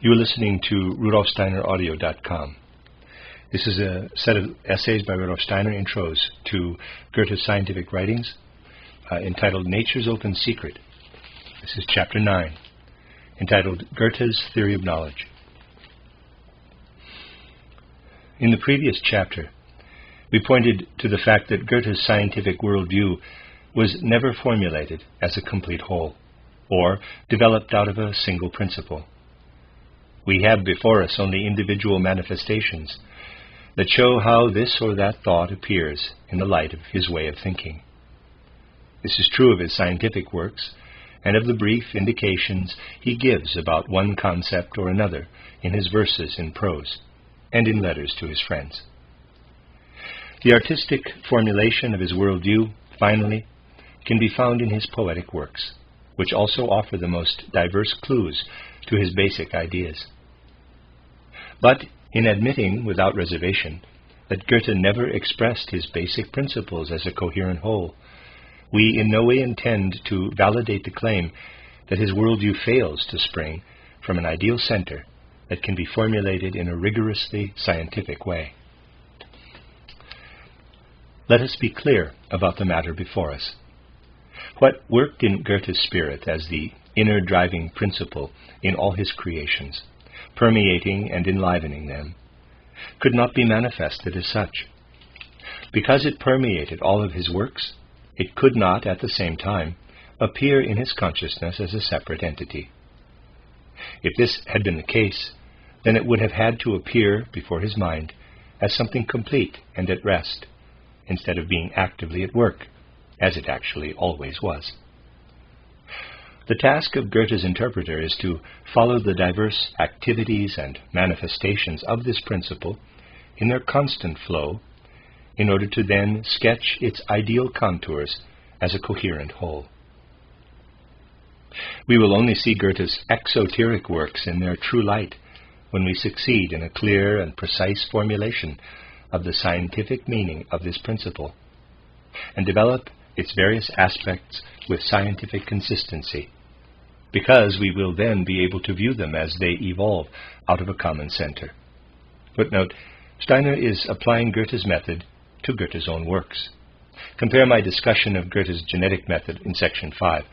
You are listening to RudolfSteinerAudio.com. This is a set of essays by Rudolf Steiner, intros to Goethe's scientific writings, entitled Nature's Open Secret. This is Chapter 9, entitled Goethe's Theory of Knowledge. In the previous chapter, we pointed to the fact that Goethe's scientific worldview was never formulated as a complete whole, or developed out of a single principle. We have before us only individual manifestations that show how this or that thought appears in the light of his way of thinking. This is true of his scientific works, and of the brief indications he gives about one concept or another in his verses in prose, and in letters to his friends. The artistic formulation of his worldview, finally, can be found in his poetic works, which also offer the most diverse clues to his basic ideas. But in admitting without reservation that Goethe never expressed his basic principles as a coherent whole, we in no way intend to validate the claim that his worldview fails to spring from an ideal center that can be formulated in a rigorously scientific way. Let us be clear about the matter before us. What worked in Goethe's spirit as the inner driving principle in all his creations, permeating and enlivening them, could not be manifested as such. Because it permeated all of his works, it could not, at the same time, appear in his consciousness as a separate entity. If this had been the case, then it would have had to appear before his mind as something complete and at rest, instead of being actively at work, as it actually always was. The task of Goethe's interpreter is to follow the diverse activities and manifestations of this principle in their constant flow, in order to then sketch its ideal contours as a coherent whole. We will only see Goethe's exoteric works in their true light when we succeed in a clear and precise formulation of the scientific meaning of this principle, and develop its various aspects with scientific consistency, because we will then be able to view them as they evolve out of a common center. Footnote: Steiner is applying Goethe's method to Goethe's own works. Compare my discussion of Goethe's genetic method in Section 5.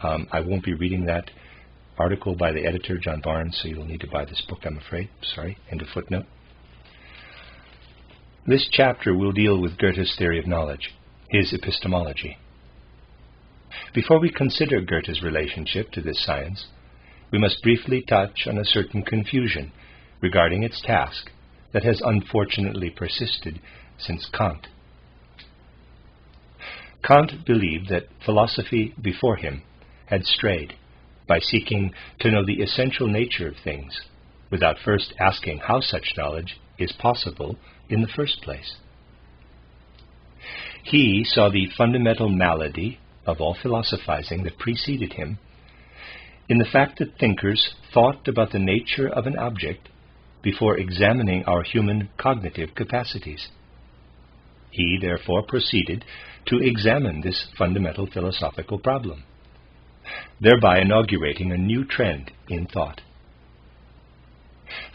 I won't be reading that article by the editor, John Barnes, so you'll need to buy this book, I'm afraid. Sorry, end of footnote. This chapter will deal with Goethe's theory of knowledge, his epistemology. Before we consider Goethe's relationship to this science, we must briefly touch on a certain confusion regarding its task that has unfortunately persisted since Kant. Kant believed that philosophy before him had strayed by seeking to know the essential nature of things, without first asking how such knowledge is possible in the first place. He saw the fundamental malady of all philosophizing that preceded him in the fact that thinkers thought about the nature of an object before examining our human cognitive capacities. He therefore proceeded to examine this fundamental philosophical problem, thereby inaugurating a new trend in thought.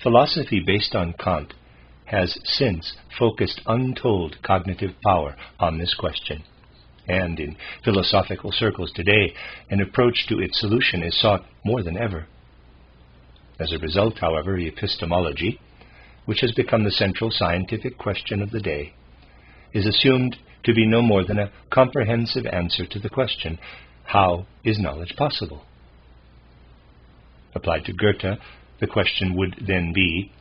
Philosophy based on Kant has since focused untold cognitive power on this question, and in philosophical circles today, an approach to its solution is sought more than ever. As a result, however, epistemology, which has become the central scientific question of the day, is assumed to be no more than a comprehensive answer to the question, how is knowledge possible? Applied to Goethe, the question would then be,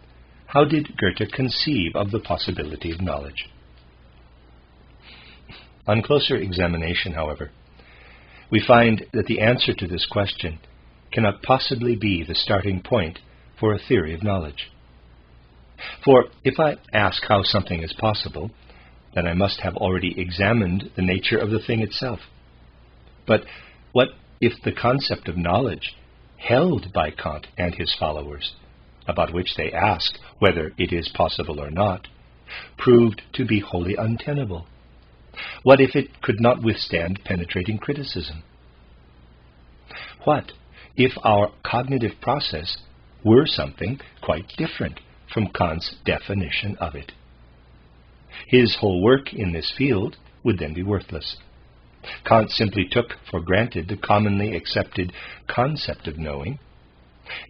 how did Goethe conceive of the possibility of knowledge? On closer examination, however, we find that the answer to this question cannot possibly be the starting point for a theory of knowledge. For if I ask how something is possible, then I must have already examined the nature of the thing itself. But what if the concept of knowledge held by Kant and his followers, about which they ask whether it is possible or not, proved to be wholly untenable? What if it could not withstand penetrating criticism? What if our cognitive process were something quite different from Kant's definition of it. His whole work in this field would then be worthless. Kant simply took for granted the commonly accepted concept of knowing,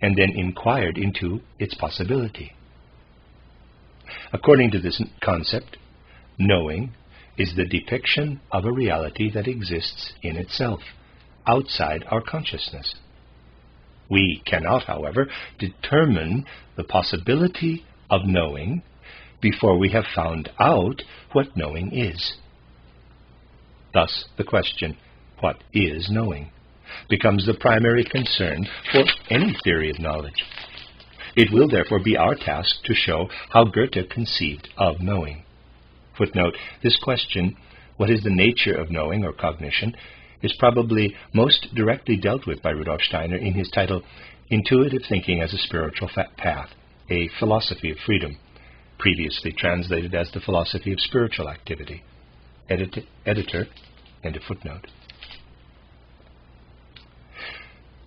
and then inquired into its possibility. According to this concept, knowing is the depiction of a reality that exists in itself, outside our consciousness. We cannot, however, determine the possibility of knowing before we have found out what knowing is. Thus, the question, what is knowing, becomes the primary concern for any theory of knowledge. It will therefore be our task to show how Goethe conceived of knowing. Footnote, this question, what is the nature of knowing or cognition, is probably most directly dealt with by Rudolf Steiner in his title, Intuitive Thinking as a Spiritual Path, a Philosophy of Freedom, previously translated as the Philosophy of Spiritual Activity. Editor, end of footnote.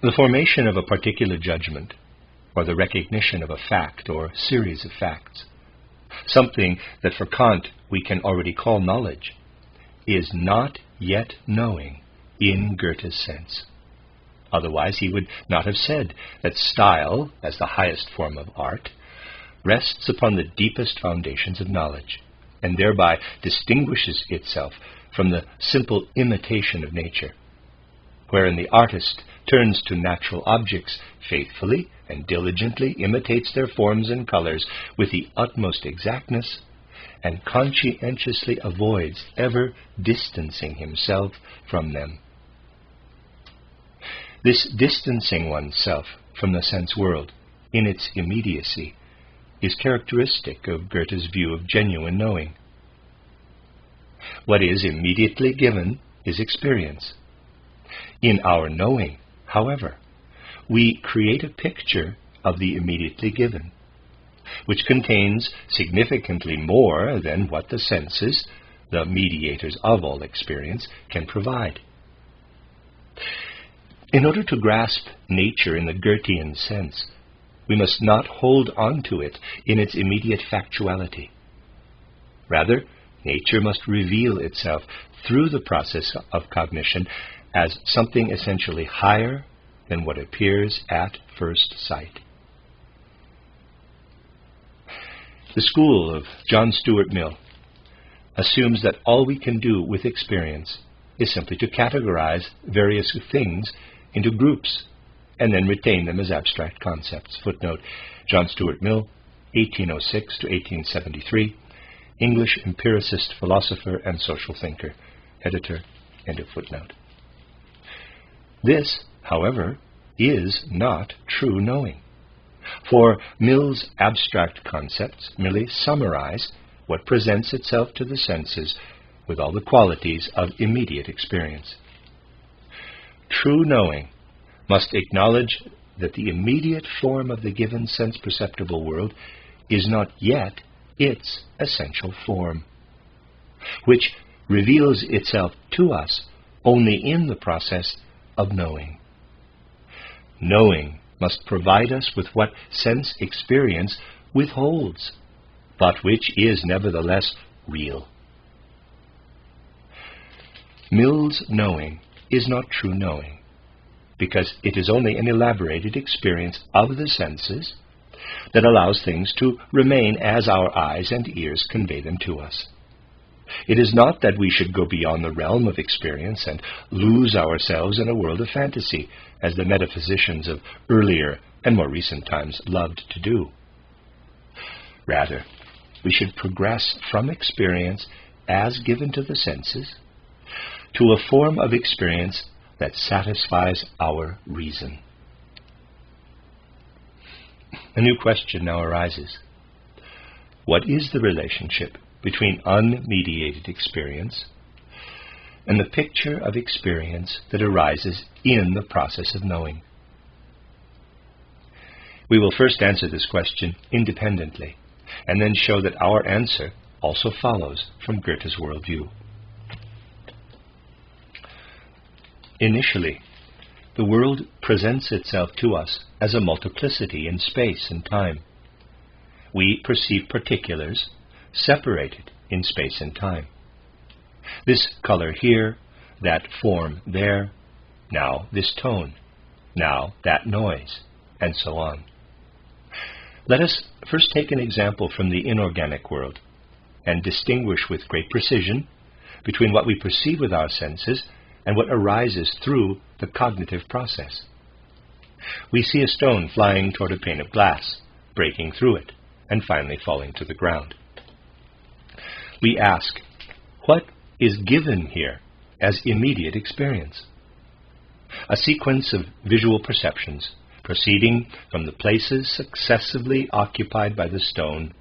The formation of a particular judgment, or the recognition of a fact or series of facts, something that for Kant we can already call knowledge, is not yet knowing in Goethe's sense. Otherwise he would not have said that style, as the highest form of art, rests upon the deepest foundations of knowledge, and thereby distinguishes itself from the simple imitation of nature, wherein the artist turns to natural objects, faithfully and diligently imitates their forms and colors with the utmost exactness, and conscientiously avoids ever distancing himself from them. This distancing oneself from the sense world, in its immediacy, is characteristic of Goethe's view of genuine knowing. What is immediately given is experience. In our knowing, however, we create a picture of the immediately given, which contains significantly more than what the senses, the mediators of all experience, can provide. In order to grasp nature in the Goethean sense, we must not hold on to it in its immediate factuality. Rather, nature must reveal itself through the process of cognition as something essentially higher than what appears at first sight. The school of John Stuart Mill assumes that all we can do with experience is simply to categorize various things into groups and then retain them as abstract concepts. Footnote, John Stuart Mill, 1806 to 1873, English empiricist, philosopher, and social thinker. Editor, end of footnote. This, however, is not true knowing, for Mill's abstract concepts merely summarize what presents itself to the senses with all the qualities of immediate experience. True knowing must acknowledge that the immediate form of the given sense-perceptible world is not yet its essential form, which reveals itself to us only in the process of knowing. Knowing must provide us with what sense experience withholds, but which is nevertheless real. Mill's knowing is not true knowing, because it is only an elaborated experience of the senses that allows things to remain as our eyes and ears convey them to us. It is not that we should go beyond the realm of experience and lose ourselves in a world of fantasy, as the metaphysicians of earlier and more recent times loved to do. Rather, we should progress from experience as given to the senses to a form of experience that satisfies our reason. A new question now arises. What is the relationship between unmediated experience and the picture of experience that arises in the process of knowing? We will first answer this question independently, and then show that our answer also follows from Goethe's worldview. Initially, the world presents itself to us as a multiplicity in space and time. We perceive particulars separated in space and time. This color here, that form there, now this tone, now that noise, and so on. Let us first take an example from the inorganic world and distinguish with great precision between what we perceive with our senses and what arises through the cognitive process. We see a stone flying toward a pane of glass, breaking through it, and finally falling to the ground. We ask, what is given here as immediate experience? A sequence of visual perceptions proceeding from the places successively occupied by the stone,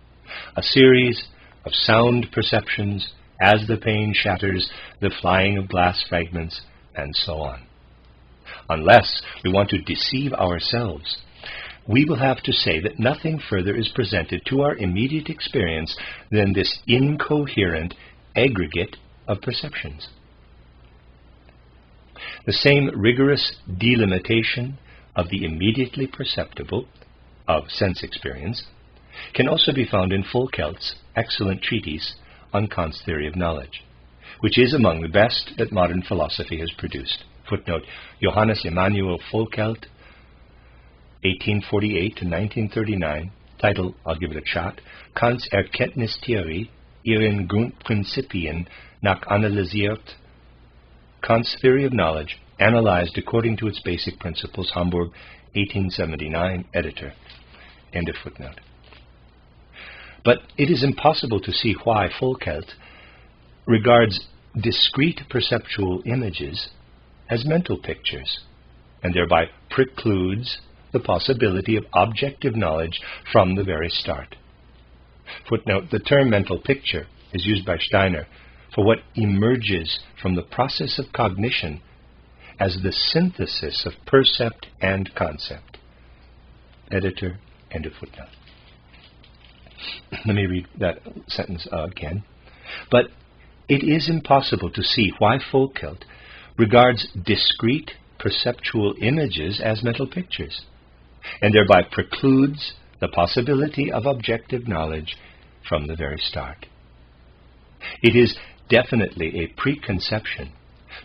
a series of sound perceptions as the pane shatters the flying of glass fragments, and so on. Unless we want to deceive ourselves, we will have to say that nothing further is presented to our immediate experience than this incoherent aggregate of perceptions. The same rigorous delimitation of the immediately perceptible, of sense experience, can also be found in Volkelt's excellent treatise on Kant's theory of knowledge, which is among the best that modern philosophy has produced. Footnote, Johannes Emanuel Volkelt, 1848 to 1939, title, I'll give it a shot, Kants Erkenntnistheorie, ihren Grundprinzipien nach analysiert, Kant's theory of knowledge, analyzed according to its basic principles, Hamburg, 1879, editor. End of footnote. But it is impossible to see why Volkelt regards discrete perceptual images as mental pictures, and thereby precludes the possibility of objective knowledge from the very start. Footnote, the term mental picture is used by Steiner for what emerges from the process of cognition as the synthesis of percept and concept. Editor, end of footnote. Let me read that sentence again. But it is impossible to see why Volkelt regards discrete perceptual images as mental pictures, and thereby precludes the possibility of objective knowledge from the very start. It is definitely a preconception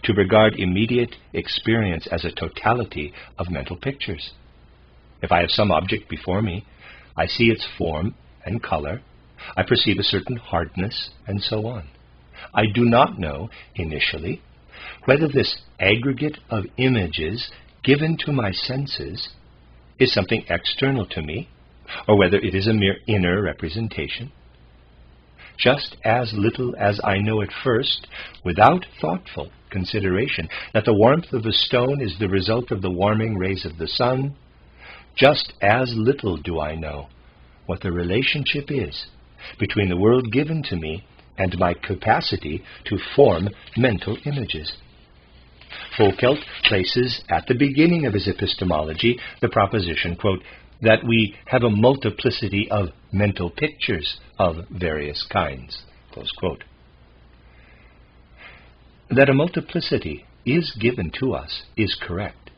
to regard immediate experience as a totality of mental pictures. If I have some object before me, I see its form and color, I perceive a certain hardness, and so on. I do not know, initially, whether this aggregate of images given to my senses is something external to me, or whether it is a mere inner representation. Just as little as I know at first, without thoughtful consideration, that the warmth of a stone is the result of the warming rays of the sun, just as little do I know what the relationship is between the world given to me and my capacity to form mental images. Volkelt places at the beginning of his epistemology the proposition, quote, that we have a multiplicity of mental pictures of various kinds, close quote. That a multiplicity is given to us is correct.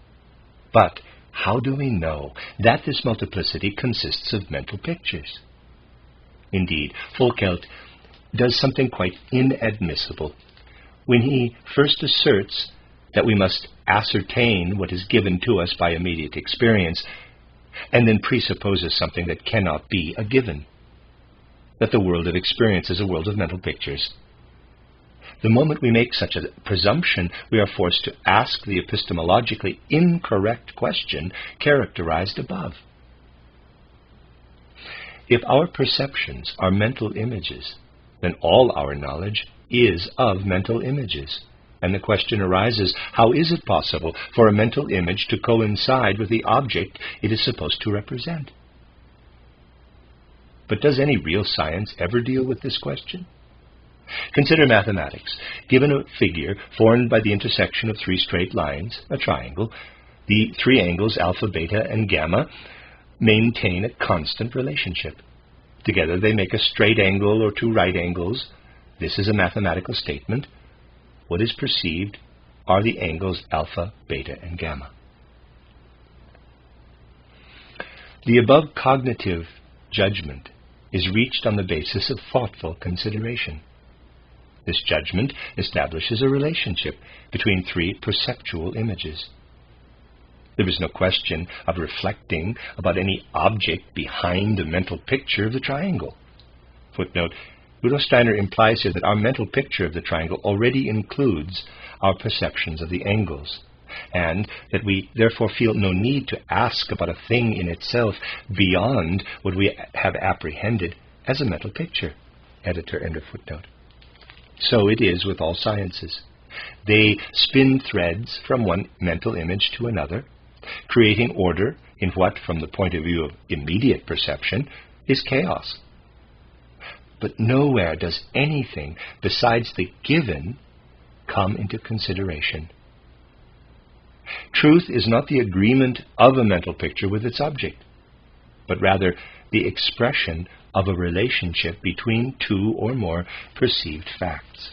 But how do we know that this multiplicity consists of mental pictures? Indeed, Volkelt does something quite inadmissible when he first asserts that we must ascertain what is given to us by immediate experience, and then presupposes something that cannot be a given, that the world of experience is a world of mental pictures. The moment we make such a presumption, we are forced to ask the epistemologically incorrect question characterized above. If our perceptions are mental images, then all our knowledge is of mental images. And the question arises, how is it possible for a mental image to coincide with the object it is supposed to represent? But does any real science ever deal with this question? Consider mathematics. Given a figure formed by the intersection of three straight lines, a triangle, the three angles alpha, beta, and gamma maintain a constant relationship. Together they make a straight angle or two right angles. This is a mathematical statement. What is perceived are the angles alpha, beta, and gamma. The above cognitive judgment is reached on the basis of thoughtful consideration. This judgment establishes a relationship between three perceptual images. There is no question of reflecting about any object behind the mental picture of the triangle. Footnote: Rudolf Steiner implies here that our mental picture of the triangle already includes our perceptions of the angles, and that we therefore feel no need to ask about a thing in itself beyond what we have apprehended as a mental picture. Editor, end of footnote. So it is with all sciences. They spin threads from one mental image to another, creating order in what, from the point of view of immediate perception, is chaos. But nowhere does anything besides the given come into consideration. Truth is not the agreement of a mental picture with its object, but rather the expression of a relationship between two or more perceived facts.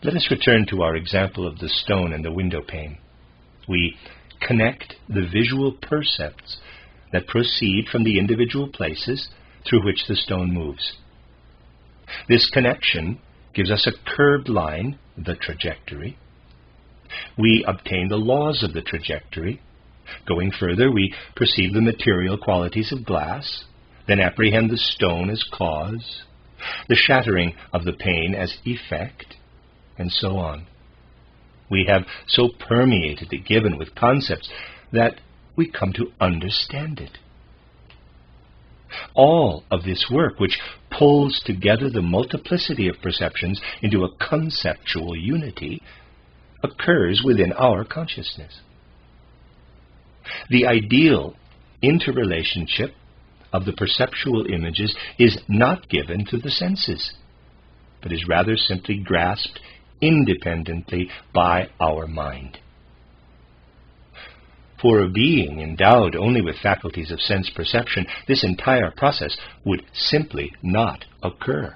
Let us return to our example of the stone and the window pane. We connect the visual percepts that proceed from the individual places through which the stone moves. This connection gives us a curved line, the trajectory. We obtain the laws of the trajectory. Going further, we perceive the material qualities of glass, then apprehend the stone as cause, the shattering of the pane as effect, and so on. We have so permeated the given with concepts that we come to understand it. All of this work, which pulls together the multiplicity of perceptions into a conceptual unity, occurs within our consciousness. The ideal interrelationship of the perceptual images is not given to the senses, but is rather simply grasped independently by our mind. For a being endowed only with faculties of sense perception, this entire process would simply not occur.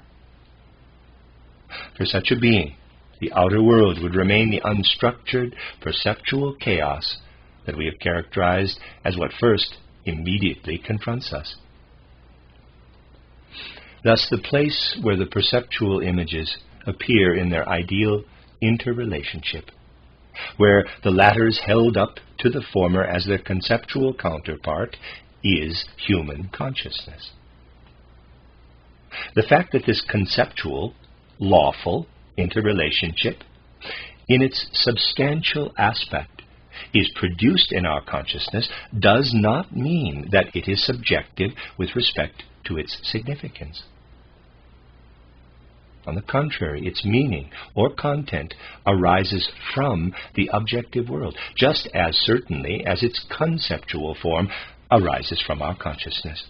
For such a being, the outer world would remain the unstructured, perceptual chaos that we have characterized as what first immediately confronts us. Thus, the place where the perceptual images appear in their ideal interrelationship, where the latter is held up to the former as their conceptual counterpart, is human consciousness. The fact that this conceptual, lawful interrelationship, in its substantial aspect, is produced in our consciousness does not mean that it is subjective with respect to its significance. On the contrary, its meaning or content arises from the objective world, just as certainly as its conceptual form arises from our consciousness.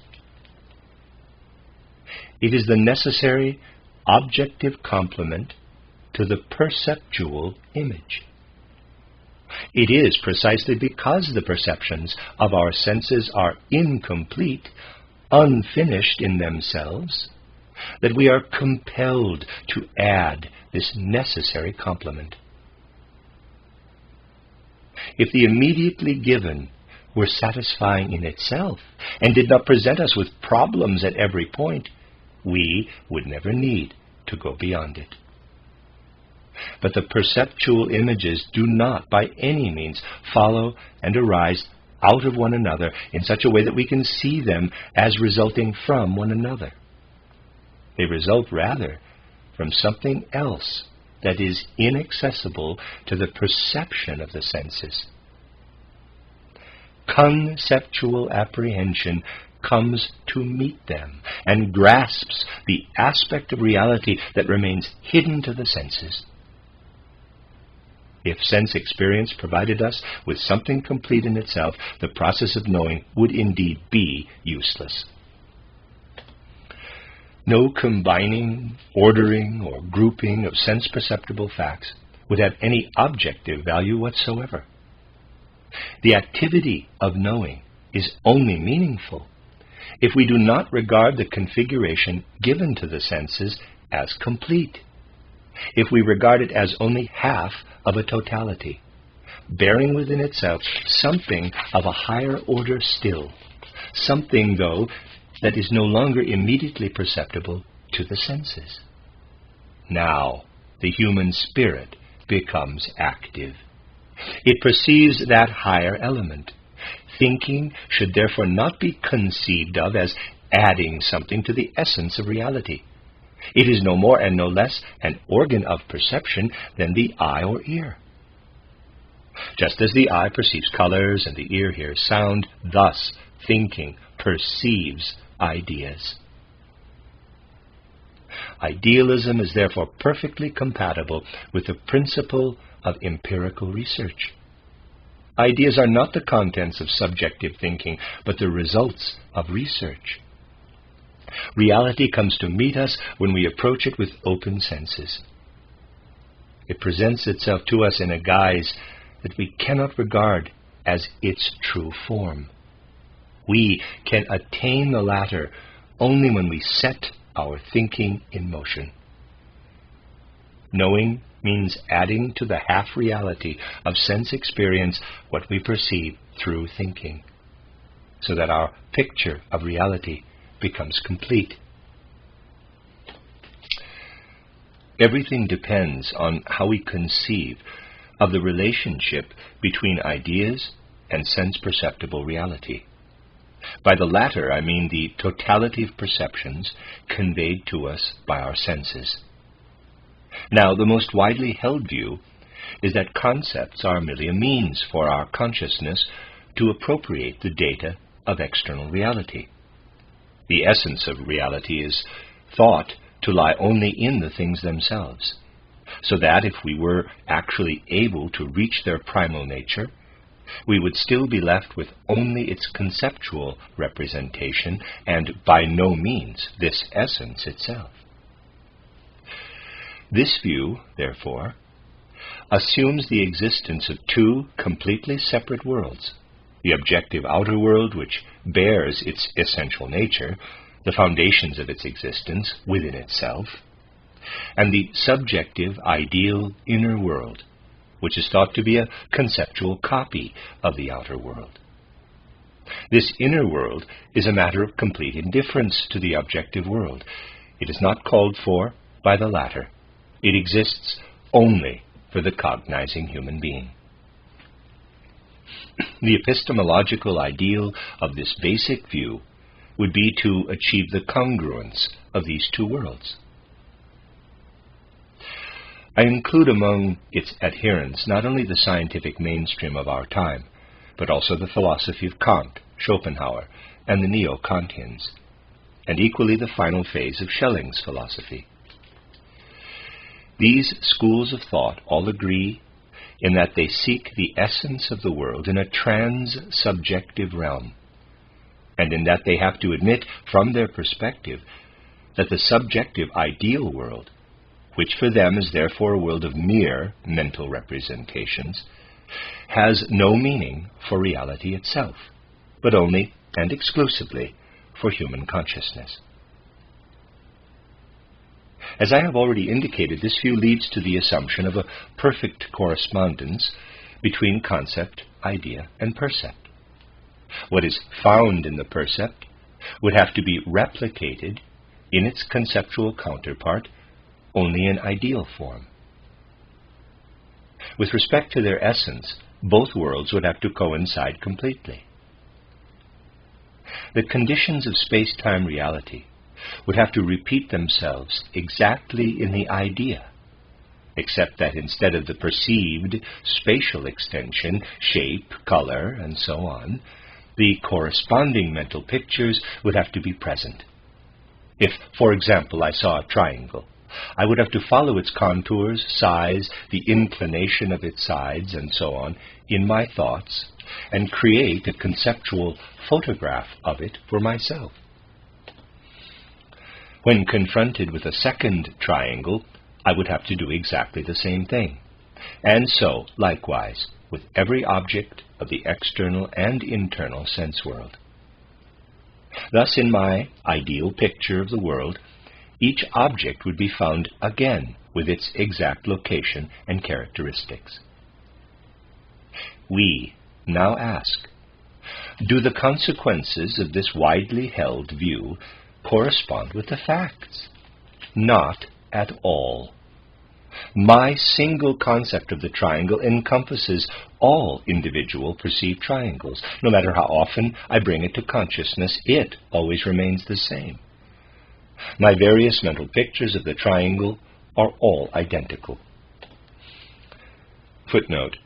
It is the necessary objective complement to the perceptual image. It is precisely because the perceptions of our senses are incomplete, unfinished in themselves, that we are compelled to add this necessary complement. If the immediately given were satisfying in itself and did not present us with problems at every point, we would never need to go beyond it. But the perceptual images do not by any means follow and arise out of one another in such a way that we can see them as resulting from one another. They result rather from something else that is inaccessible to the perception of the senses. Conceptual apprehension comes to meet them and grasps the aspect of reality that remains hidden to the senses. If sense experience provided us with something complete in itself, the process of knowing would indeed be useless. No combining, ordering, or grouping of sense-perceptible facts would have any objective value whatsoever. The activity of knowing is only meaningful if we do not regard the configuration given to the senses as complete, if we regard it as only half of a totality, bearing within itself something of a higher order still, something, though, that is no longer immediately perceptible to the senses. Now, the human spirit becomes active. It perceives that higher element. Thinking should therefore not be conceived of as adding something to the essence of reality. It is no more and no less an organ of perception than the eye or ear. Just as the eye perceives colors and the ear hears sound, thus thinking perceives ideas. Idealism is therefore perfectly compatible with the principle of empirical research. Ideas are not the contents of subjective thinking, but the results of research. Reality comes to meet us when we approach it with open senses. It presents itself to us in a guise that we cannot regard as its true form. We can attain the latter only when we set our thinking in motion. Knowing means adding to the half-reality of sense experience what we perceive through thinking, so that our picture of reality becomes complete. Everything depends on how we conceive of the relationship between ideas and sense-perceptible reality. By the latter, I mean the totality of perceptions conveyed to us by our senses. Now, the most widely held view is that concepts are merely a means for our consciousness to appropriate the data of external reality. The essence of reality is thought to lie only in the things themselves, so that if we were actually able to reach their primal nature, we would still be left with only its conceptual representation, and by no means this essence itself. This view, therefore, assumes the existence of two completely separate worlds: the objective outer world, which bears its essential nature, the foundations of its existence within itself, and the subjective, ideal inner world, which is thought to be a conceptual copy of the outer world. This inner world is a matter of complete indifference to the objective world. It is not called for by the latter. It exists only for the cognizing human being. The epistemological ideal of this basic view would be to achieve the congruence of these two worlds. I include among its adherents not only the scientific mainstream of our time, but also the philosophy of Kant, Schopenhauer, and the Neo-Kantians, and equally the final phase of Schelling's philosophy. These schools of thought all agree in that they seek the essence of the world in a trans-subjective realm, and in that they have to admit from their perspective that the subjective ideal world, which for them is therefore a world of mere mental representations, has no meaning for reality itself, but only and exclusively for human consciousness. As I have already indicated, this view leads to the assumption of a perfect correspondence between concept, idea, and percept. What is found in the percept would have to be replicated in its conceptual counterpart only in ideal form. With respect to their essence, both worlds would have to coincide completely. The conditions of space-time reality would have to repeat themselves exactly in the idea, except that instead of the perceived spatial extension, shape, color, and so on, the corresponding mental pictures would have to be present. If, for example, I saw a triangle, I would have to follow its contours, size, the inclination of its sides, and so on, in my thoughts, and create a conceptual photograph of it for myself. When confronted with a second triangle, I would have to do exactly the same thing. And so, likewise, with every object of the external and internal sense world. Thus, in my ideal picture of the world, each object would be found again with its exact location and characteristics. we now ask, do the consequences of this widely held view correspond with the facts? Not at all. My single concept of the triangle encompasses all individual perceived triangles. No matter how often I bring it to consciousness, it always remains the same. My various mental pictures of the triangle are all identical. Footnote: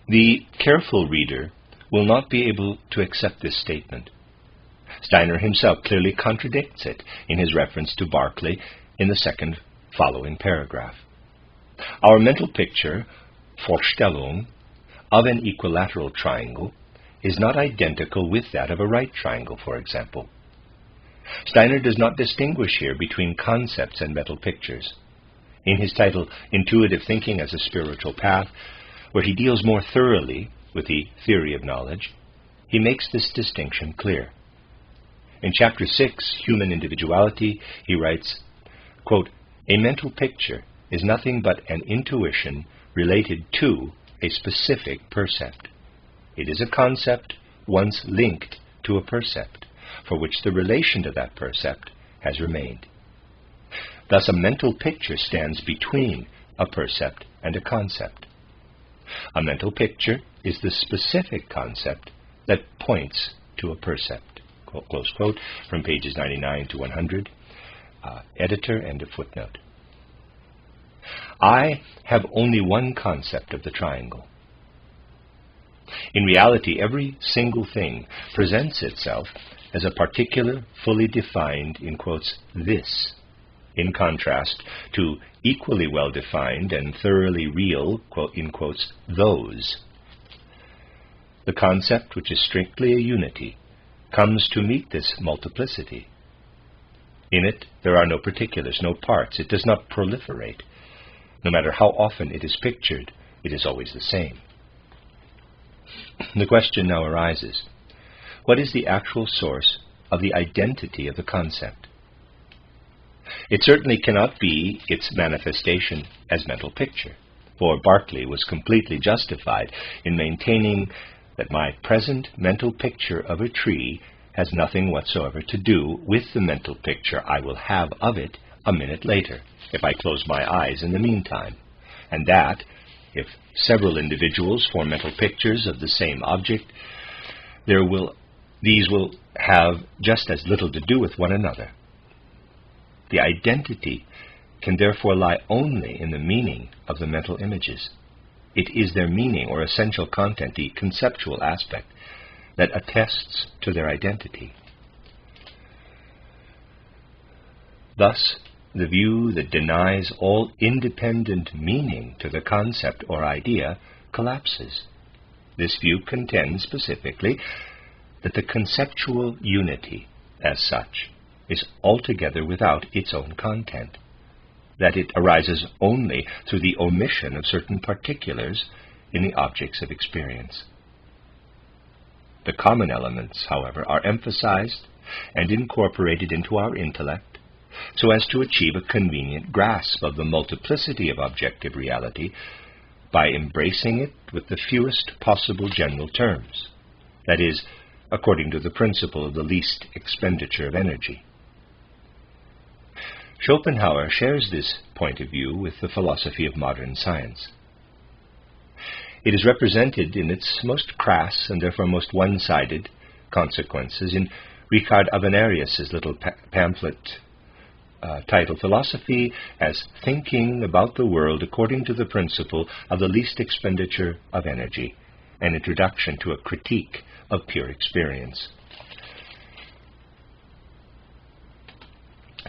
the careful reader will not be able to accept this statement. Steiner himself clearly contradicts it in his reference to Berkeley in the second following paragraph. Our mental picture, Vorstellung, of an equilateral triangle is not identical with that of a right triangle, for example. Steiner does not distinguish here between concepts and mental pictures. In his title, Intuitive Thinking as a Spiritual Path, where he deals more thoroughly with the theory of knowledge, he makes this distinction clear. In Chapter 6, Human Individuality, he writes, quote, "A mental picture is nothing but an intuition related to a specific percept. It is a concept once linked to a percept, for which the relation to that percept has remained. Thus a mental picture stands between a percept and a concept. A mental picture is the specific concept that points to a percept." Close quote from pages 99 to 100. Editor, end of footnote. I have only one concept of the triangle. In reality, every single thing presents itself as a particular, fully defined, in quotes, this, in contrast to equally well-defined and thoroughly real, quote, in quotes, those. The concept, which is strictly a unity, comes to meet this multiplicity. In it, there are no particulars, no parts. It does not proliferate. No matter how often it is pictured, it is always the same. The question now arises, what is the actual source of the identity of the concept? It certainly cannot be its manifestation as mental picture, for Berkeley was completely justified in maintaining that my present mental picture of a tree has nothing whatsoever to do with the mental picture I will have of it a minute later, if I close my eyes in the meantime, and that, if several individuals form mental pictures of the same object, these will have just as little to do with one another. The identity can therefore lie only in the meaning of the mental images. It is their meaning or essential content, the conceptual aspect, that attests to their identity. Thus, the view that denies all independent meaning to the concept or idea collapses. This view contends specifically that the conceptual unity, as such, is altogether without its own content, that it arises only through the omission of certain particulars in the objects of experience. The common elements, however, are emphasized and incorporated into our intellect so as to achieve a convenient grasp of the multiplicity of objective reality by embracing it with the fewest possible general terms, that is, according to the principle of the least expenditure of energy. Schopenhauer shares this point of view with the philosophy of modern science. It is represented in its most crass and therefore most one-sided consequences in Richard Avenarius's little pamphlet titled Philosophy as Thinking About the World According to the Principle of the Least Expenditure of Energy, an introduction to a critique of pure experience.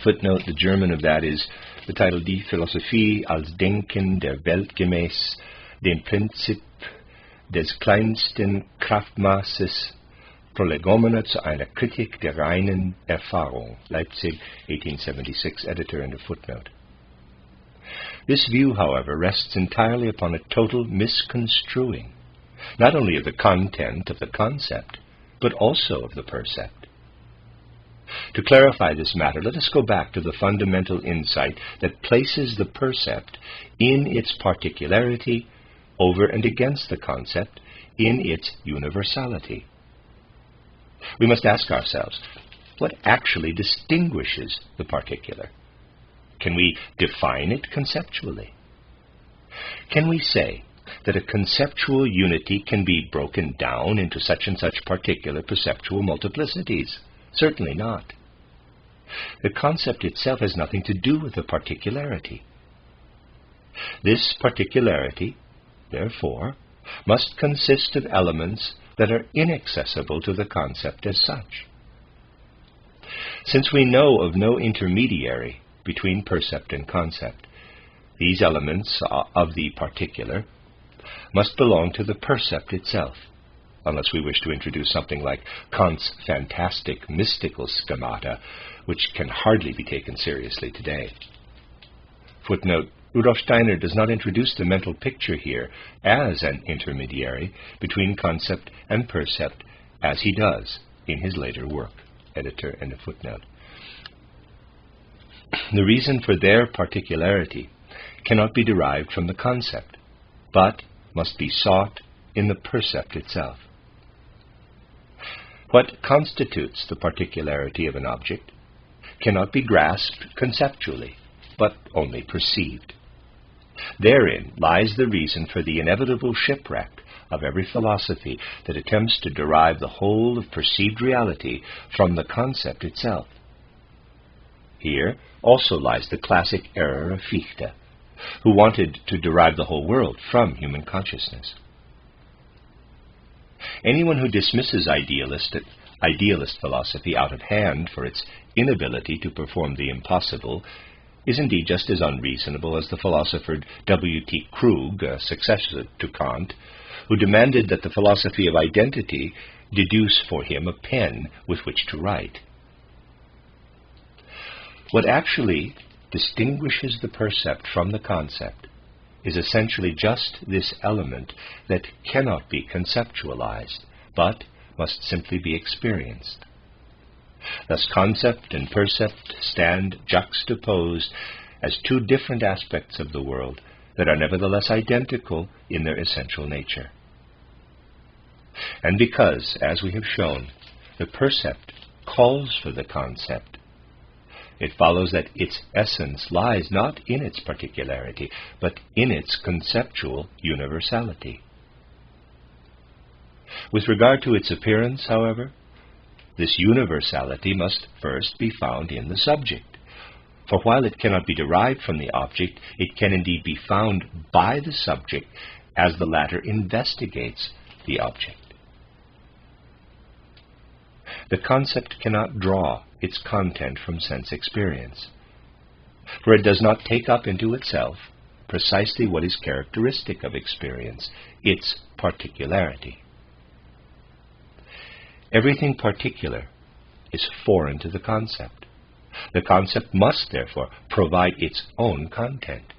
Footnote, the German of that is the title Die Philosophie als Denken der Welt gemäß dem Prinzip des kleinsten Kraftmaßes, Prolegomena zu einer Kritik der reinen Erfahrung, Leipzig, 1876, editor, and a footnote. This view, however, rests entirely upon a total misconstruing, not only of the content of the concept, but also of the percept. To clarify this matter, let us go back to the fundamental insight that places the percept in its particularity over and against the concept in its universality. We must ask ourselves, what actually distinguishes the particular? Can we define it conceptually? Can we say that a conceptual unity can be broken down into such and such particular perceptual multiplicities? Certainly not. The concept itself has nothing to do with the particularity. This particularity, therefore, must consist of elements that are inaccessible to the concept as such. Since we know of no intermediary between percept and concept, these elements of the particular must belong to the percept itself, unless we wish to introduce something like Kant's fantastic mystical schemata, which can hardly be taken seriously today. Footnote: Rudolf Steiner does not introduce the mental picture here as an intermediary between concept and percept, as he does in his later work. Editor, end of footnote. The reason for their particularity cannot be derived from the concept, but must be sought in the percept itself. What constitutes the particularity of an object cannot be grasped conceptually, but only perceived. Therein lies the reason for the inevitable shipwreck of every philosophy that attempts to derive the whole of perceived reality from the concept itself. Here also lies the classic error of Fichte, who wanted to derive the whole world from human consciousness. Anyone who dismisses idealist philosophy out of hand for its inability to perform the impossible is indeed just as unreasonable as the philosopher W.T. Krug, a successor to Kant, who demanded that the philosophy of identity deduce for him a pen with which to write. What actually distinguishes the percept from the concept is essentially just this element that cannot be conceptualized, but must simply be experienced. Thus concept and percept stand juxtaposed as two different aspects of the world that are nevertheless identical in their essential nature. And because, as we have shown, the percept calls for the concept, it follows that its essence lies not in its particularity, but in its conceptual universality. With regard to its appearance, however, this universality must first be found in the subject. For while it cannot be derived from the object, it can indeed be found by the subject as the latter investigates the object. The concept cannot draw its content from sense experience, for it does not take up into itself precisely what is characteristic of experience, its particularity. Everything particular is foreign to the concept. The concept must, therefore, provide its own content.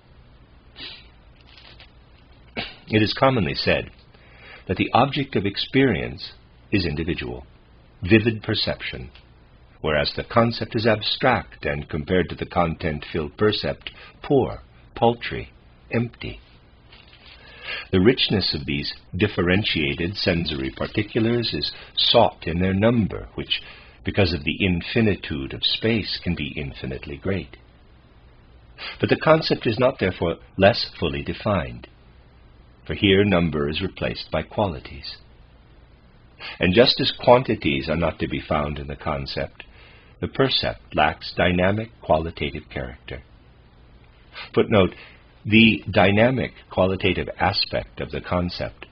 It is commonly said that the object of experience is individual, vivid perception, whereas the concept is abstract and, compared to the content-filled percept, poor, paltry, empty. The richness of these differentiated sensory particulars is sought in their number, which, because of the infinitude of space, can be infinitely great. But the concept is not therefore less fully defined, for here number is replaced by qualities. And just as quantities are not to be found in the concept, the percept lacks dynamic qualitative character. Footnote: the dynamic qualitative aspect of the concept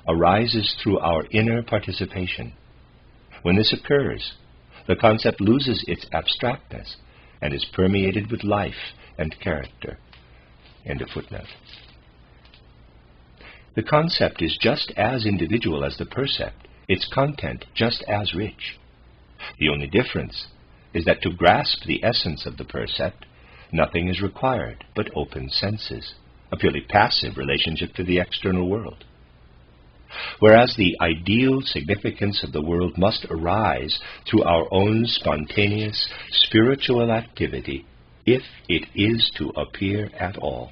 arises through our inner participation. When this occurs, the concept loses its abstractness and is permeated with life and character. End of footnote. The concept is just as individual as the percept, its content just as rich. The only difference is that to grasp the essence of the percept, nothing is required but open senses, a purely passive relationship to the external world. Whereas the ideal significance of the world must arise through our own spontaneous spiritual activity, if it is to appear at all.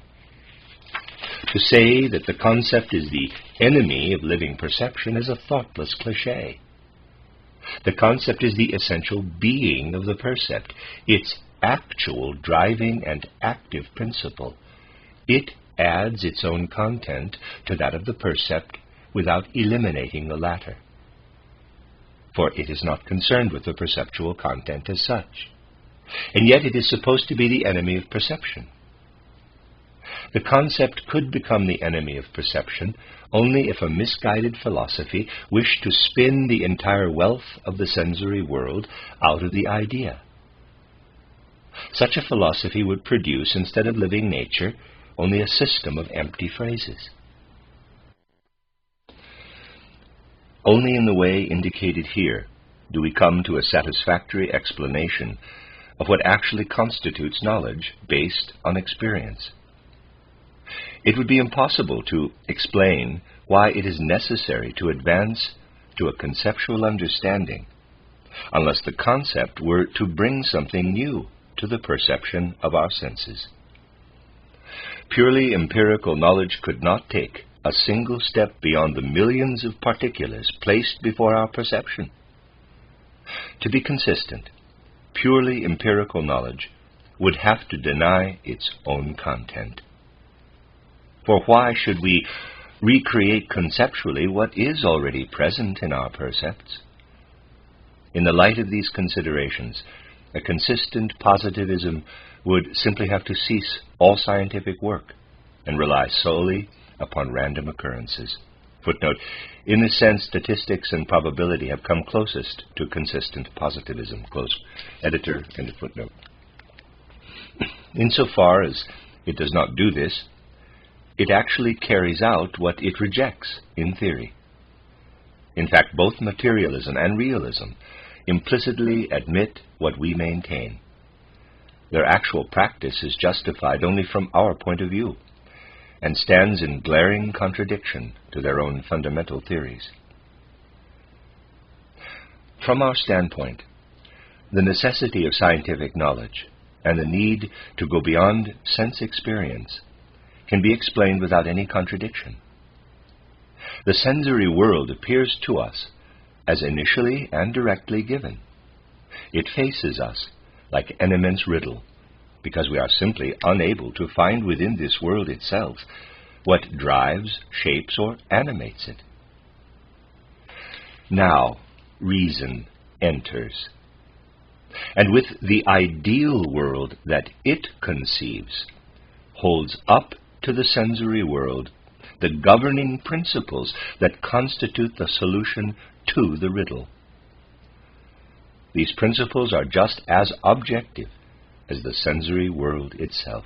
To say that the concept is the enemy of living perception is a thoughtless cliché. The concept is the essential being of the percept, its actual driving and active principle. It adds its own content to that of the percept without eliminating the latter. For it is not concerned with the perceptual content as such. And yet it is supposed to be the enemy of perception. The concept could become the enemy of perception only if a misguided philosophy wished to spin the entire wealth of the sensory world out of the idea. Such a philosophy would produce, instead of living nature, only a system of empty phrases. Only in the way indicated here do we come to a satisfactory explanation of what actually constitutes knowledge based on experience. It would be impossible to explain why it is necessary to advance to a conceptual understanding unless the concept were to bring something new to the perception of our senses. Purely empirical knowledge could not take a single step beyond the millions of particulars placed before our perception. To be consistent, purely empirical knowledge would have to deny its own content. For why should we recreate conceptually what is already present in our percepts? In the light of these considerations, a consistent positivism would simply have to cease all scientific work and rely solely upon random occurrences. Footnote, in this sense, statistics and probability have come closest to consistent positivism. Close editor, end of footnote. Insofar as it does not do this, it actually carries out what it rejects in theory. In fact, both materialism and realism implicitly admit what we maintain. Their actual practice is justified only from our point of view, and stands in glaring contradiction to their own fundamental theories. From our standpoint, the necessity of scientific knowledge and the need to go beyond sense experience can be explained without any contradiction. The sensory world appears to us as initially and directly given. It faces us like an immense riddle, because we are simply unable to find within this world itself what drives, shapes, or animates it. Now, reason enters, and with the ideal world that it conceives, holds up to the sensory world the governing principles that constitute the solution to the riddle. These principles are just as objective as the sensory world itself.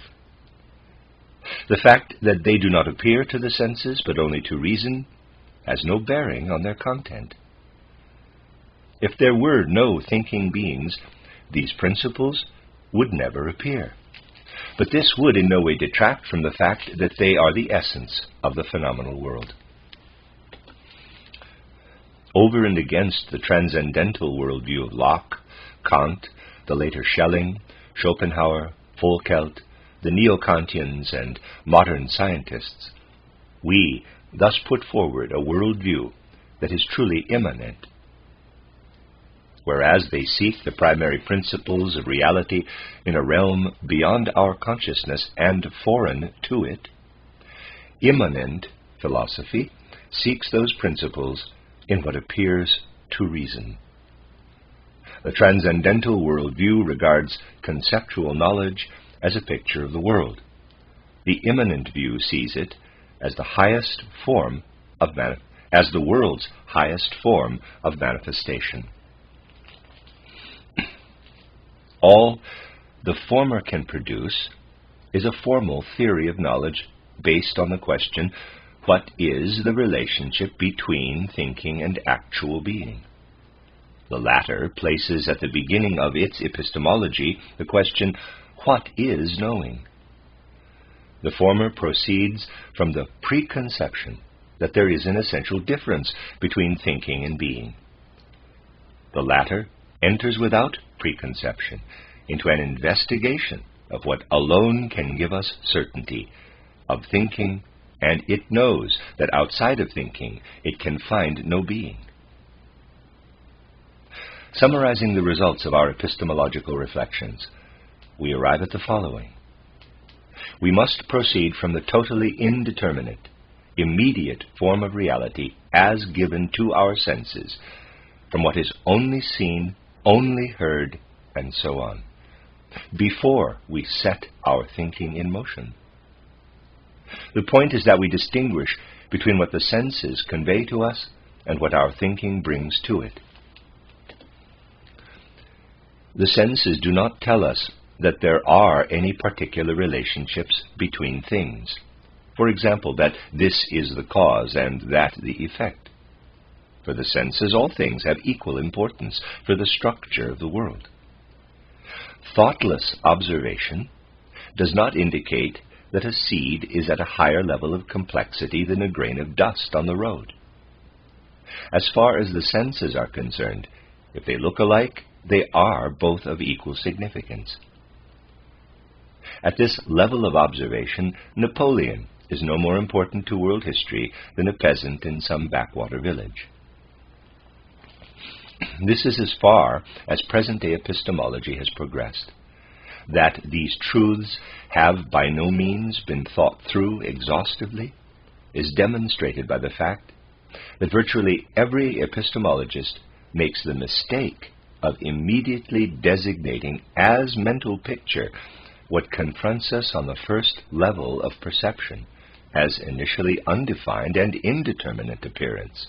The fact that they do not appear to the senses but only to reason has no bearing on their content. If there were no thinking beings, these principles would never appear. But this would in no way detract from the fact that they are the essence of the phenomenal world. Over and against the transcendental worldview of Locke, Kant, the later Schelling, Schopenhauer, Volkelt, the Neo-Kantians, and modern scientists, we thus put forward a worldview that is truly immanent. Whereas they seek the primary principles of reality in a realm beyond our consciousness and foreign to it, immanent philosophy seeks those principles in what appears to reason. The transcendental worldview regards conceptual knowledge as a picture of the world. The immanent view sees it as the highest form of as the world's highest form of manifestation. All the former can produce is a formal theory of knowledge based on the question, what is the relationship between thinking and actual being? The latter places at the beginning of its epistemology the question, what is knowing? The former proceeds from the preconception that there is an essential difference between thinking and being. The latter enters without preconception into an investigation of what alone can give us certainty of thinking and it knows that outside of thinking it can find no being. Summarizing the results of our epistemological reflections, we arrive at the following. We must proceed from the totally indeterminate, immediate form of reality as given to our senses, from what is only seen, only heard, and so on, before we set our thinking in motion. The point is that we distinguish between what the senses convey to us and what our thinking brings to it. The senses do not tell us that there are any particular relationships between things. For example, that this is the cause and that the effect. For the senses, all things have equal importance for the structure of the world. Thoughtless observation does not indicate that a seed is at a higher level of complexity than a grain of dust on the road. As far as the senses are concerned, if they look alike, they are both of equal significance. At this level of observation, Napoleon is no more important to world history than a peasant in some backwater village. This is as far as present-day epistemology has progressed. That these truths have by no means been thought through exhaustively is demonstrated by the fact that virtually every epistemologist makes the mistake of immediately designating as mental picture what confronts us on the first level of perception as initially undefined and indeterminate appearance.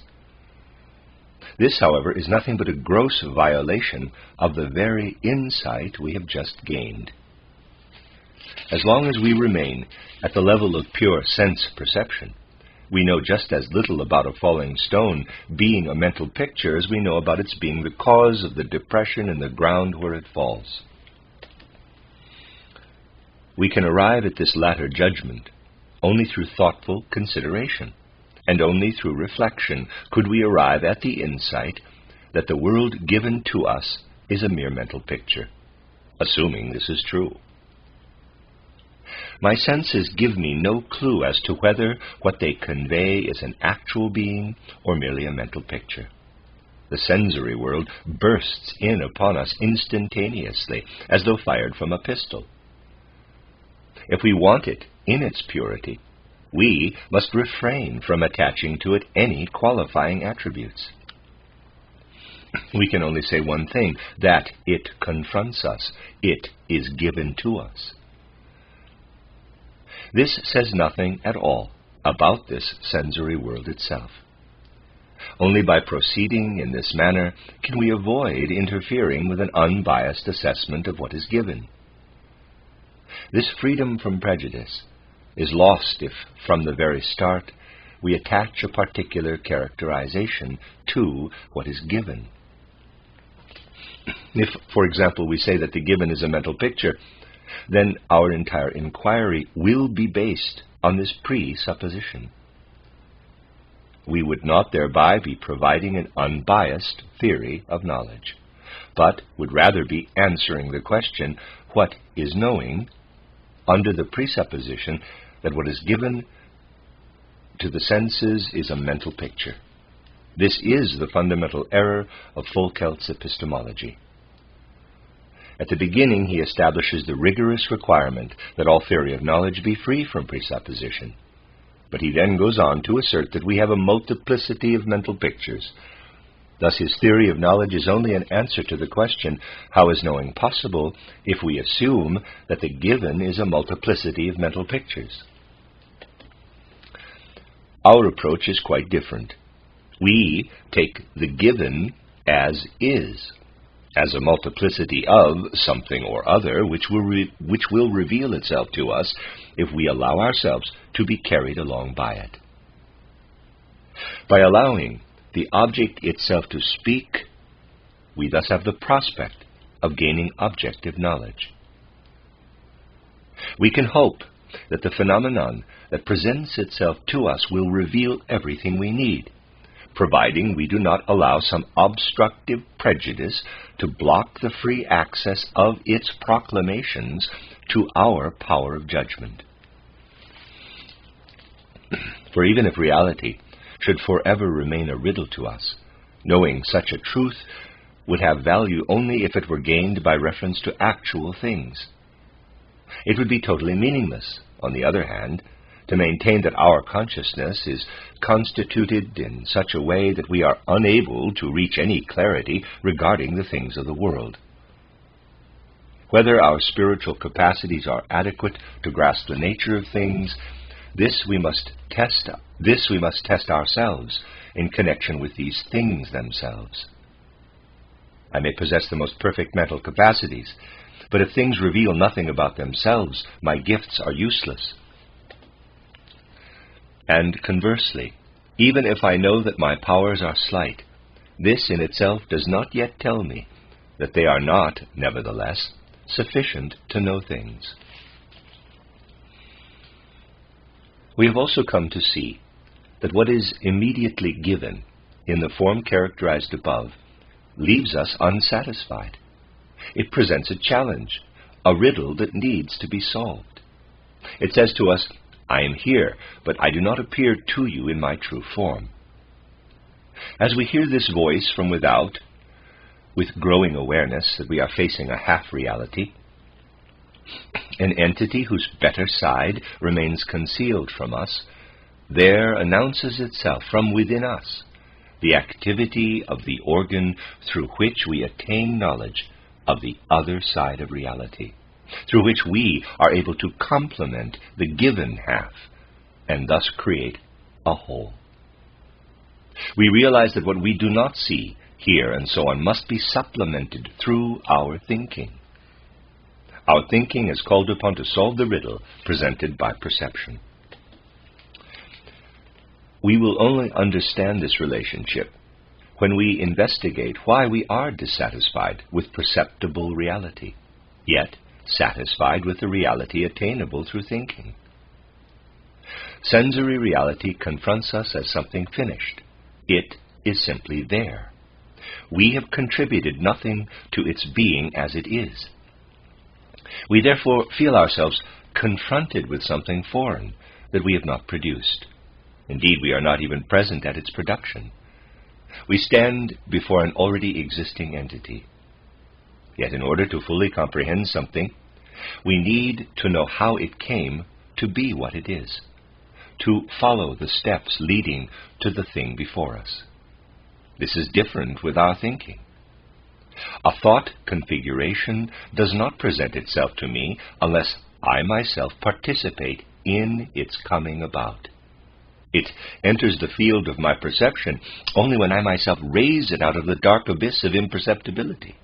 This, however, is nothing but a gross violation of the very insight we have just gained. As long as we remain at the level of pure sense perception, we know just as little about a falling stone being a mental picture as we know about its being the cause of the depression in the ground where it falls. We can arrive at this latter judgment only through thoughtful consideration, and only through reflection could we arrive at the insight that the world given to us is a mere mental picture, assuming this is true. My senses give me no clue as to whether what they convey is an actual being or merely a mental picture. The sensory world bursts in upon us instantaneously, as though fired from a pistol. If we want it in its purity, we must refrain from attaching to it any qualifying attributes. We can only say one thing, that it confronts us, it is given to us. This says nothing at all about this sensory world itself. Only by proceeding in this manner can we avoid interfering with an unbiased assessment of what is given. This freedom from prejudice is lost if, from the very start, we attach a particular characterization to what is given. If, for example, we say that the given is a mental picture, then our entire inquiry will be based on this presupposition. We would not thereby be providing an unbiased theory of knowledge, but would rather be answering the question, what is knowing, under the presupposition that what is given to the senses is a mental picture. This is the fundamental error of Foucault's epistemology. At the beginning, he establishes the rigorous requirement that all theory of knowledge be free from presupposition. But he then goes on to assert that we have a multiplicity of mental pictures. Thus his theory of knowledge is only an answer to the question, how is knowing possible, if we assume that the given is a multiplicity of mental pictures? Our approach is quite different. We take the given as is, as a multiplicity of something or other, which will reveal itself to us if we allow ourselves to be carried along by it. By allowing the object itself to speak, we thus have the prospect of gaining objective knowledge. We can hope that the phenomenon that presents itself to us will reveal everything we need, providing we do not allow some obstructive prejudice to block the free access of its proclamations to our power of judgment. For even if reality should forever remain a riddle to us, knowing such a truth would have value only if it were gained by reference to actual things. It would be totally meaningless, on the other hand, to maintain that our consciousness is constituted in such a way that we are unable to reach any clarity regarding the things of the world. Whether our spiritual capacities are adequate to grasp the nature of things, this we must test ourselves in connection with these things themselves. I may possess the most perfect mental capacities, but if things reveal nothing about themselves, my gifts are useless. And conversely, even if I know that my powers are slight, this in itself does not yet tell me that they are not, nevertheless, sufficient to know things. We have also come to see that what is immediately given in the form characterized above leaves us unsatisfied. It presents a challenge, a riddle that needs to be solved. It says to us, I am here, but I do not appear to you in my true form. As we hear this voice from without, with growing awareness that we are facing a half-reality, an entity whose better side remains concealed from us, there announces itself from within us the activity of the organ through which we attain knowledge of the other side of reality, through which we are able to complement the given half and thus create a whole. We realize that what we do not see, hear, and so on must be supplemented through our thinking. Our thinking is called upon to solve the riddle presented by perception. We will only understand this relationship when we investigate why we are dissatisfied with perceptible reality, yet satisfied with the reality attainable through thinking. Sensory reality confronts us as something finished. It is simply there. We have contributed nothing to its being as it is. We therefore feel ourselves confronted with something foreign that we have not produced. Indeed, we are not even present at its production. We stand before an already existing entity. Yet in order to fully comprehend something, we need to know how it came to be what it is, to follow the steps leading to the thing before us. This is different with our thinking. A thought configuration does not present itself to me unless I myself participate in its coming about. It enters the field of my perception only when I myself raise it out of the dark abyss of imperceptibility.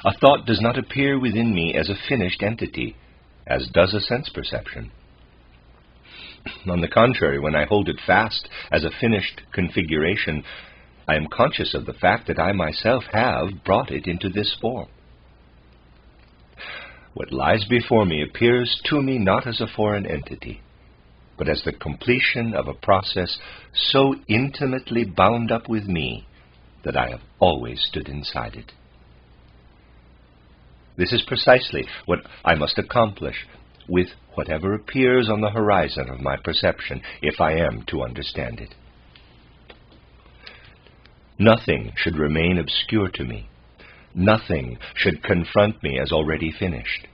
A thought does not appear within me as a finished entity, as does a sense perception. On the contrary, when I hold it fast as a finished configuration, I am conscious of the fact that I myself have brought it into this form. What lies before me appears to me not as a foreign entity, but as the completion of a process so intimately bound up with me that I have always stood inside it. This is precisely what I must accomplish with whatever appears on the horizon of my perception, if I am to understand it. Nothing should remain obscure to me. Nothing should confront me as already finished.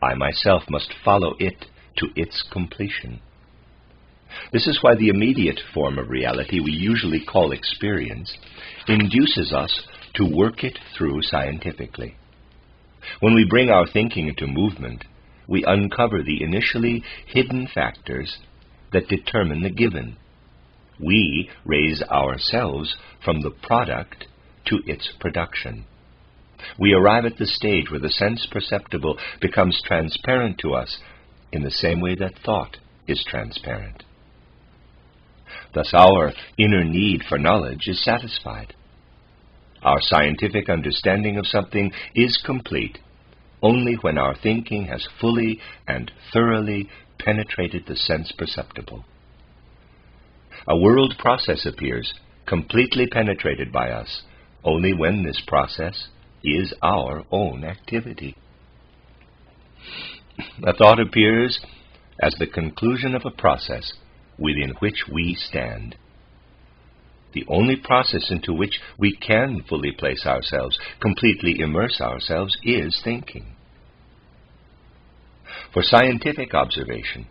I myself must follow it to its completion. This is why the immediate form of reality we usually call experience induces us to work it through scientifically. When we bring our thinking into movement, we uncover the initially hidden factors that determine the given. We raise ourselves from the product to its production. We arrive at the stage where the sense perceptible becomes transparent to us in the same way that thought is transparent. Thus our inner need for knowledge is satisfied. Our scientific understanding of something is complete only when our thinking has fully and thoroughly penetrated the sense perceptible. A world process appears, completely penetrated by us, only when this process is our own activity. A thought appears as the conclusion of a process within which we stand. The only process into which we can fully place ourselves, completely immerse ourselves, is thinking. For scientific observation,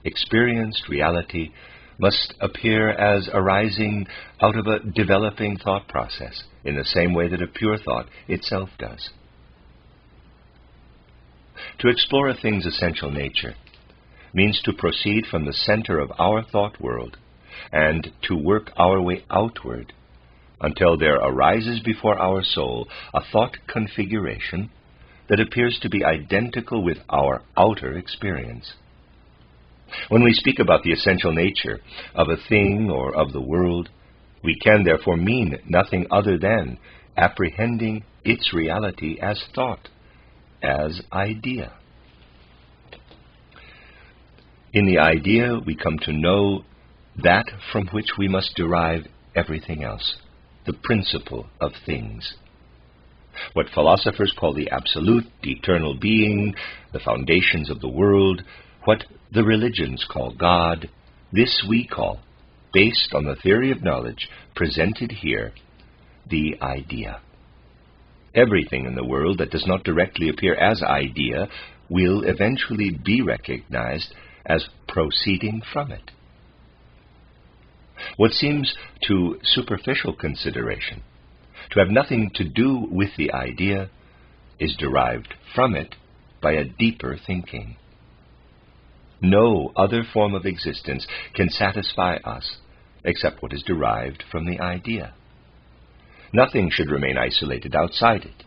experienced reality must appear as arising out of a developing thought process, in the same way that a pure thought itself does. To explore a thing's essential nature means to proceed from the center of our thought world and to work our way outward until there arises before our soul a thought configuration that appears to be identical with our outer experience. When we speak about the essential nature of a thing or of the world, we can therefore mean nothing other than apprehending its reality as thought, as idea. In the idea, we come to know that from which we must derive everything else, the principle of things. What philosophers call the absolute, the eternal being, the foundations of the world, what the religions call God, this we call, based on the theory of knowledge presented here, the idea. Everything in the world that does not directly appear as idea will eventually be recognized as proceeding from it. What seems to superficial consideration to have nothing to do with the idea is derived from it by a deeper thinking. No other form of existence can satisfy us except what is derived from the idea. Nothing should remain isolated outside it.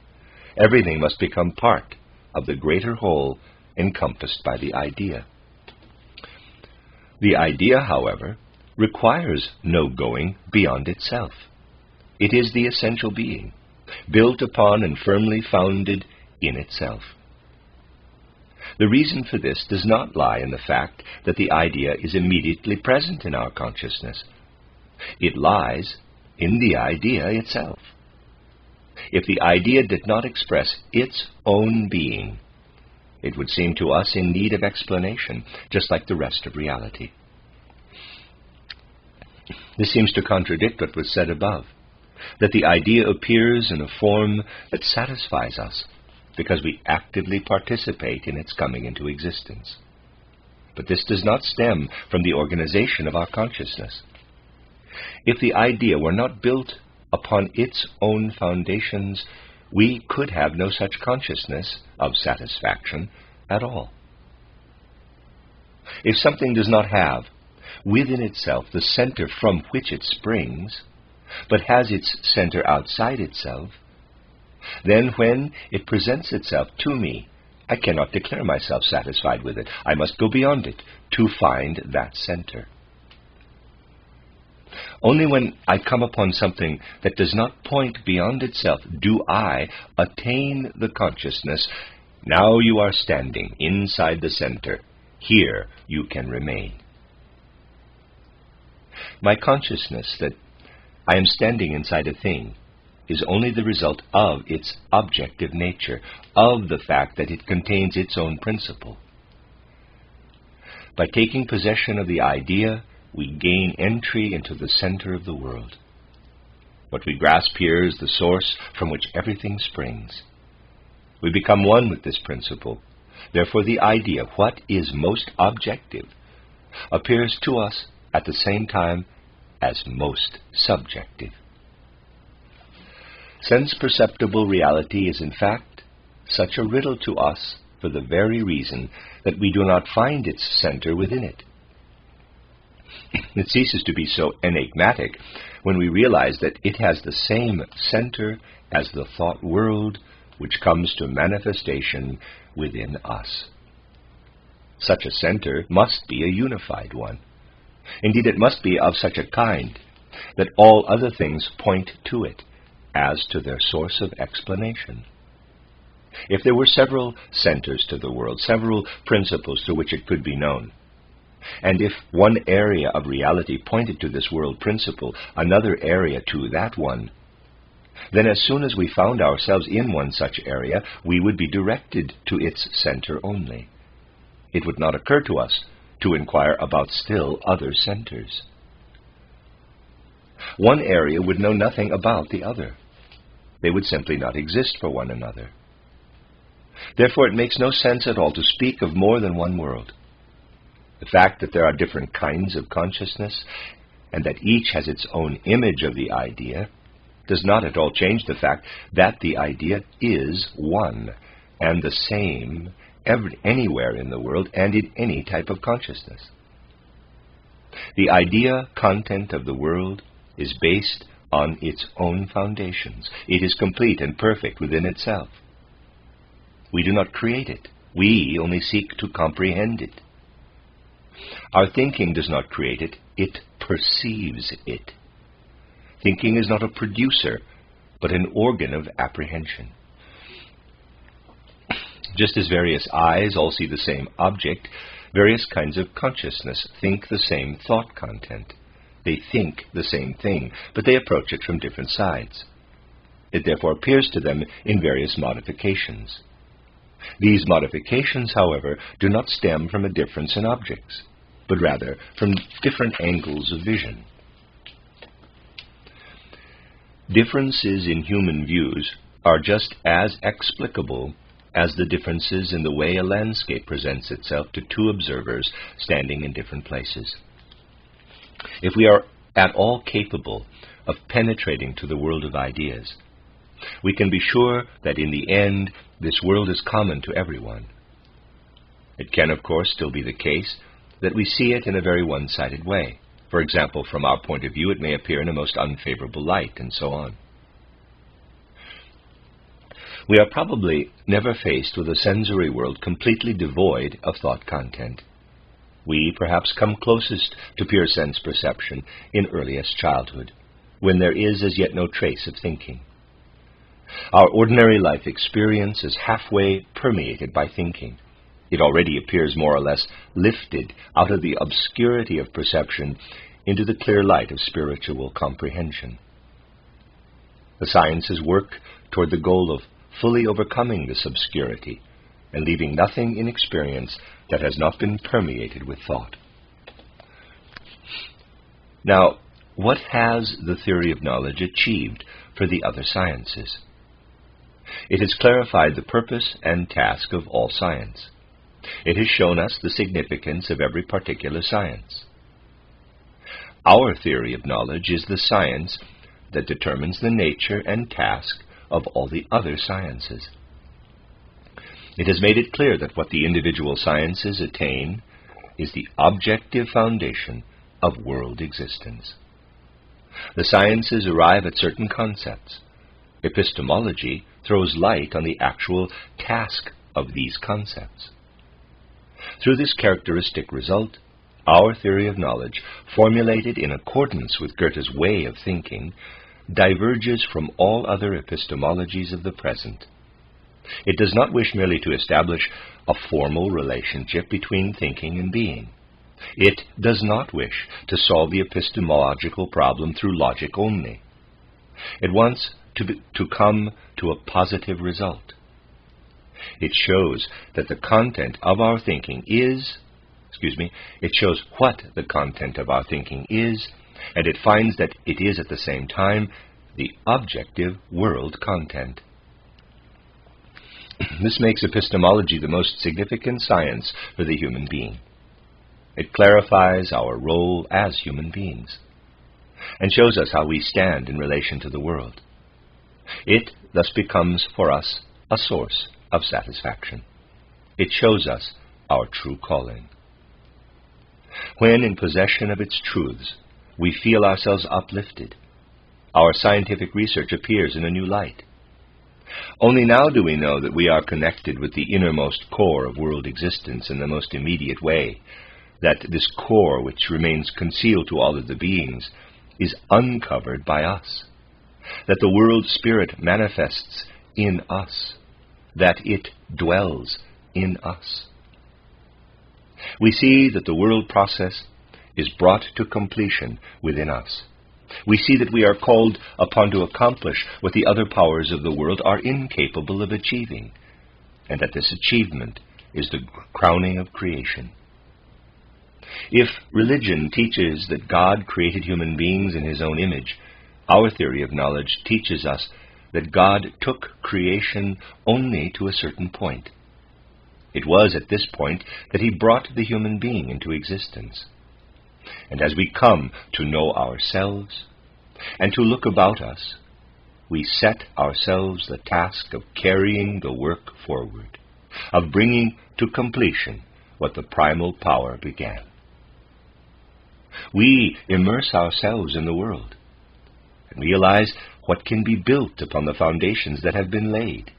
Everything must become part of the greater whole encompassed by the idea. The idea, however, requires no going beyond itself. It is the essential being, built upon and firmly founded in itself. The reason for this does not lie in the fact that the idea is immediately present in our consciousness. It lies in the idea itself. If the idea did not express its own being, it would seem to us in need of explanation, just like the rest of reality. This seems to contradict what was said above, that the idea appears in a form that satisfies us because we actively participate in its coming into existence. But this does not stem from the organization of our consciousness. If the idea were not built upon its own foundations, we could have no such consciousness of satisfaction at all. If something does not have within itself the center from which it springs, but has its center outside itself, then when it presents itself to me, I cannot declare myself satisfied with it. I must go beyond it to find that center. Only when I come upon something that does not point beyond itself do I attain the consciousness, now you are standing inside the center. Here you can remain. My consciousness that I am standing inside a thing is only the result of its objective nature, of the fact that it contains its own principle. By taking possession of the idea, we gain entry into the center of the world. What we grasp here is the source from which everything springs. We become one with this principle. Therefore, the idea, what is most objective, appears to us at the same time as most subjective. Sense-perceptible reality is in fact such a riddle to us for the very reason that we do not find its center within it. It ceases to be so enigmatic when we realize that it has the same center as the thought world which comes to manifestation within us. Such a center must be a unified one. Indeed, it must be of such a kind that all other things point to it as to their source of explanation. If there were several centers to the world, several principles to which it could be known, and if one area of reality pointed to this world principle, another area to that one, then as soon as we found ourselves in one such area, we would be directed to its center only. It would not occur to us to inquire about still other centers. One area would know nothing about the other. They would simply not exist for one another. Therefore, it makes no sense at all to speak of more than one world. The fact that there are different kinds of consciousness, and that each has its own image of the idea, does not at all change the fact that the idea is one and the same anywhere in the world and in any type of consciousness. The idea content of the world is based on its own foundations. It is complete and perfect within itself. We do not create it. We only seek to comprehend it. Our thinking does not create it. It perceives it. Thinking is not a producer, but an organ of apprehension. Just as various eyes all see the same object, various kinds of consciousness think the same thought content. They think the same thing, but they approach it from different sides. It therefore appears to them in various modifications. These modifications, however, do not stem from a difference in objects, but rather from different angles of vision. Differences in human views are just as explicable as the differences in the way a landscape presents itself to two observers standing in different places. If we are at all capable of penetrating to the world of ideas, we can be sure that in the end this world is common to everyone. It can, of course, still be the case that we see it in a very one-sided way. For example, from our point of view, it may appear in a most unfavorable light, and so on. We are probably never faced with a sensory world completely devoid of thought content. We perhaps come closest to pure sense perception in earliest childhood, when there is as yet no trace of thinking. Our ordinary life experience is halfway permeated by thinking. It already appears more or less lifted out of the obscurity of perception into the clear light of spiritual comprehension. The sciences work toward the goal of fully overcoming this obscurity and leaving nothing in experience that has not been permeated with thought. Now, what has the theory of knowledge achieved for the other sciences? It has clarified the purpose and task of all science. It has shown us the significance of every particular science. Our theory of knowledge is the science that determines the nature and task of all the other sciences. It has made it clear that what the individual sciences attain is the objective foundation of world existence. The sciences arrive at certain concepts. Epistemology throws light on the actual task of these concepts. Through this characteristic result, our theory of knowledge, formulated in accordance with Goethe's way of thinking, diverges from all other epistemologies of the present. It does not wish merely to establish a formal relationship between thinking and being. It does not wish to solve the epistemological problem through logic only. It wants to come to a positive result. It shows that the content of our thinking it shows what the content of our thinking is, and it finds that it is at the same time the objective world content. This makes epistemology the most significant science for the human being. It clarifies our role as human beings and shows us how we stand in relation to the world. It thus becomes for us a source of satisfaction. It shows us our true calling. When in possession of its truths, we feel ourselves uplifted. Our scientific research appears in a new light. Only now do we know that we are connected with the innermost core of world existence in the most immediate way, that this core, which remains concealed to all of the beings, is uncovered by us, that the world spirit manifests in us, that it dwells in us. We see that the world process is brought to completion within us. We see that we are called upon to accomplish what the other powers of the world are incapable of achieving, and that this achievement is the crowning of creation. If religion teaches that God created human beings in his own image, our theory of knowledge teaches us that God took creation only to a certain point. It was at this point that he brought the human being into existence. And as we come to know ourselves and to look about us, we set ourselves the task of carrying the work forward, of bringing to completion what the primal power began. We immerse ourselves in the world and realize what can be built upon the foundations that have been laid.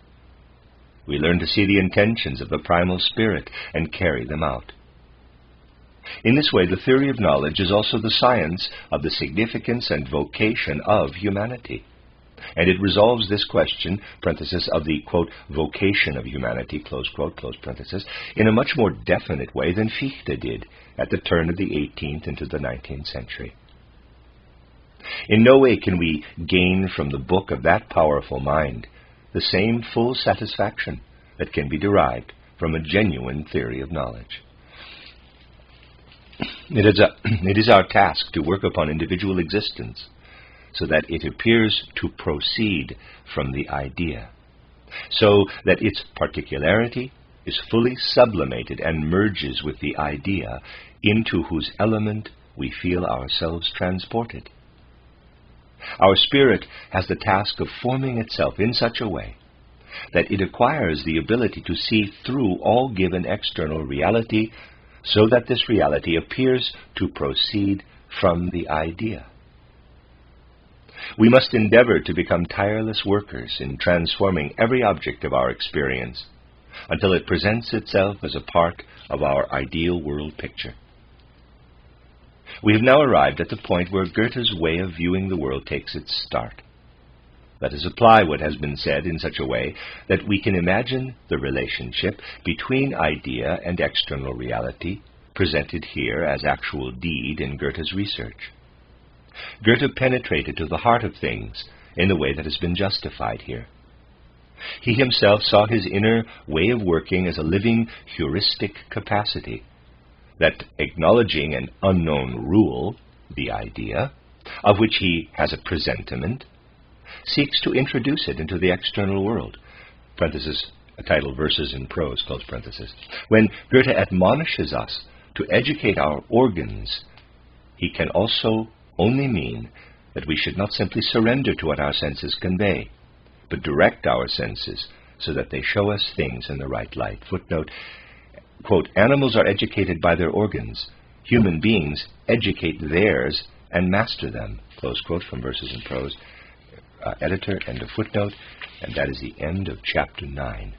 We learn to see the intentions of the primal spirit and carry them out. In this way, the theory of knowledge is also the science of the significance and vocation of humanity. And it resolves this question, parenthesis, of the, quote, vocation of humanity, close quote, close parenthesis, in a much more definite way than Fichte did at the turn of the 18th into the 19th century. In no way can we gain from the book of that powerful mind the same full satisfaction that can be derived from a genuine theory of knowledge. It is our task to work upon individual existence so that it appears to proceed from the idea, so that its particularity is fully sublimated and merges with the idea into whose element we feel ourselves transported. Our spirit has the task of forming itself in such a way that it acquires the ability to see through all given external reality, so that this reality appears to proceed from the idea. We must endeavor to become tireless workers in transforming every object of our experience until it presents itself as a part of our ideal world picture. We have now arrived at the point where Goethe's way of viewing the world takes its start. Let us apply what has been said in such a way that we can imagine the relationship between idea and external reality presented here as actual deed in Goethe's research. Goethe penetrated to the heart of things in the way that has been justified here. He himself saw his inner way of working as a living heuristic capacity that, acknowledging an unknown rule, the idea, of which he has a presentiment, seeks to introduce it into the external world. Parenthesis, titled Verses in Prose, close parenthesis. When Goethe admonishes us to educate our organs, he can also only mean that we should not simply surrender to what our senses convey, but direct our senses so that they show us things in the right light. Footnote, quote, animals are educated by their organs. Human beings educate theirs and master them. Close quote from Verses in Prose. Editor, end of footnote. And that is the end of chapter 9.